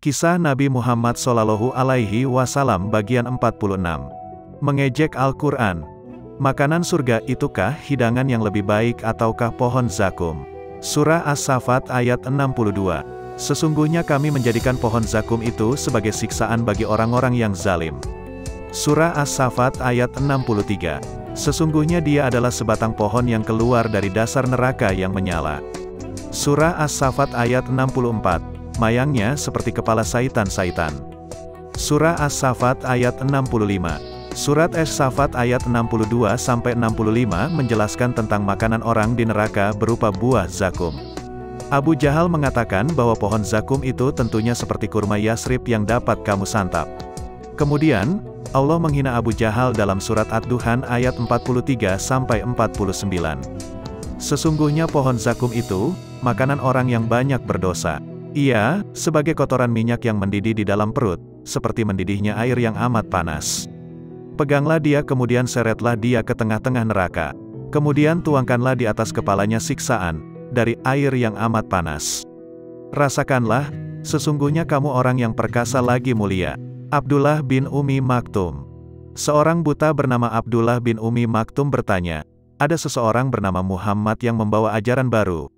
Kisah Nabi Muhammad Shallallahu Alaihi Wasallam bagian 46. Mengejek Al-Quran. Makanan surga itukah hidangan yang lebih baik ataukah pohon zakum? Surah As-Saffat ayat 62. Sesungguhnya kami menjadikan pohon zakum itu sebagai siksaan bagi orang-orang yang zalim. Surah As-Saffat ayat 63. Sesungguhnya dia adalah sebatang pohon yang keluar dari dasar neraka yang menyala. Surah As-Saffat ayat 64. Mayangnya seperti kepala saitan-saitan. Surah As-Saffat ayat 65. Surat As-Saffat ayat 62-65 menjelaskan tentang makanan orang di neraka berupa buah zakum. Abu Jahal mengatakan bahwa pohon zakum itu tentunya seperti kurma Yasrib yang dapat kamu santap. Kemudian, Allah menghina Abu Jahal dalam surat Ad-Duhan ayat 43-49. Sesungguhnya pohon zakum itu, makanan orang yang banyak berdosa. Ia, sebagai kotoran minyak yang mendidih di dalam perut, seperti mendidihnya air yang amat panas. Peganglah dia kemudian seretlah dia ke tengah-tengah neraka. Kemudian tuangkanlah di atas kepalanya siksaan, dari air yang amat panas. Rasakanlah, sesungguhnya kamu orang yang perkasa lagi mulia. Abdullah bin Ummi Maktum. Seorang buta bernama Abdullah bin Ummi Maktum bertanya, ada seseorang bernama Muhammad yang membawa ajaran baru.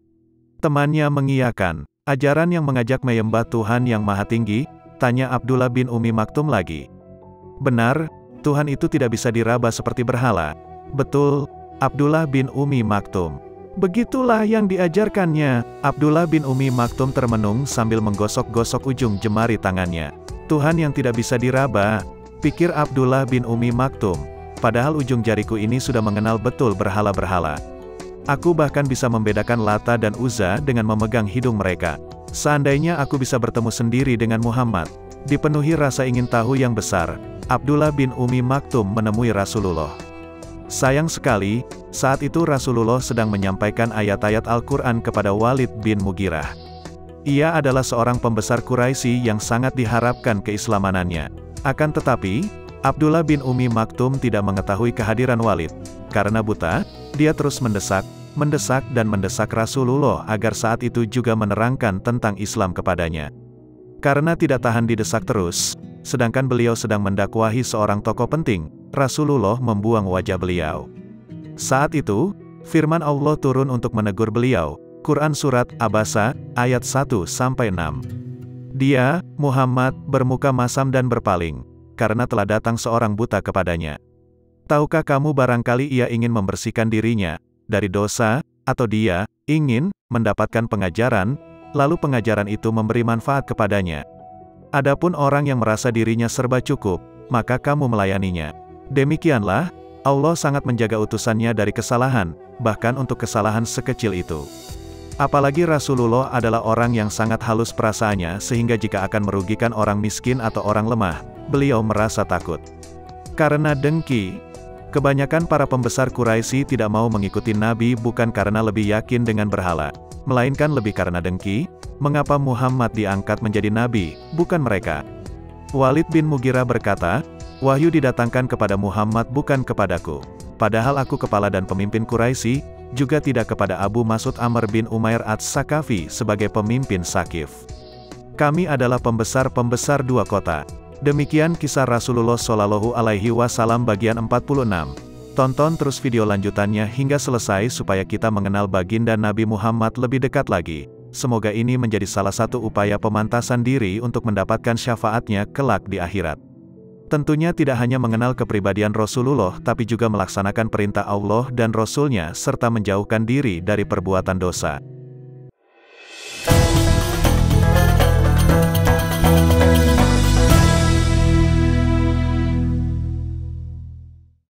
Temannya mengiyakan. Ajaran yang mengajak menyembah Tuhan yang Maha Tinggi? Tanya Abdullah bin Ummi Maktum lagi. Benar, Tuhan itu tidak bisa diraba seperti berhala. Betul, Abdullah bin Ummi Maktum. Begitulah yang diajarkannya. Abdullah bin Ummi Maktum termenung sambil menggosok-gosok ujung jemari tangannya. Tuhan yang tidak bisa diraba, pikir Abdullah bin Ummi Maktum. Padahal ujung jariku ini sudah mengenal betul berhala-berhala. Aku bahkan bisa membedakan Lata dan Uzza dengan memegang hidung mereka. Seandainya aku bisa bertemu sendiri dengan Muhammad, dipenuhi rasa ingin tahu yang besar, Abdullah bin Ummi Maktum menemui Rasulullah. Sayang sekali, saat itu Rasulullah sedang menyampaikan ayat-ayat Al-Quran kepada Walid bin Mughirah. Ia adalah seorang pembesar Quraisy yang sangat diharapkan keislamanannya. Akan tetapi, Abdullah bin Ummi Maktum tidak mengetahui kehadiran Walid. Karena buta, dia terus mendesak Rasulullah agar saat itu juga menerangkan tentang Islam kepadanya. Karena tidak tahan didesak terus, sedangkan beliau sedang mendakwahi seorang tokoh penting, Rasulullah membuang wajah beliau. Saat itu, firman Allah turun untuk menegur beliau, Quran Surat Abasa, ayat 1-6. Dia, Muhammad, bermuka masam dan berpaling, karena telah datang seorang buta kepadanya. Tahukah kamu barangkali ia ingin membersihkan dirinya dari dosa, atau dia ingin mendapatkan pengajaran, lalu pengajaran itu memberi manfaat kepadanya. Adapun orang yang merasa dirinya serba cukup, maka kamu melayaninya. Demikianlah, Allah sangat menjaga utusannya dari kesalahan, bahkan untuk kesalahan sekecil itu. Apalagi Rasulullah adalah orang yang sangat halus perasaannya sehingga jika akan merugikan orang miskin atau orang lemah, beliau merasa takut. Karena dengki, kebanyakan para pembesar Quraisy tidak mau mengikuti Nabi bukan karena lebih yakin dengan berhala, melainkan lebih karena dengki. Mengapa Muhammad diangkat menjadi Nabi, bukan mereka? Walid bin Mughirah berkata, wahyu didatangkan kepada Muhammad bukan kepadaku. Padahal aku kepala dan pemimpin Quraisy, juga tidak kepada Abu Mas'ud Amr bin Umair Ats-Sakafi sebagai pemimpin Sakif. Kami adalah pembesar-pembesar dua kota. Demikian kisah Rasulullah Shallallahu Alaihi Wasallam bagian 46. Tonton terus video lanjutannya hingga selesai supaya kita mengenal baginda Nabi Muhammad lebih dekat lagi. Semoga ini menjadi salah satu upaya pemantasan diri untuk mendapatkan syafaatnya kelak di akhirat. Tentunya tidak hanya mengenal kepribadian Rasulullah tapi juga melaksanakan perintah Allah dan Rasul-Nya serta menjauhkan diri dari perbuatan dosa.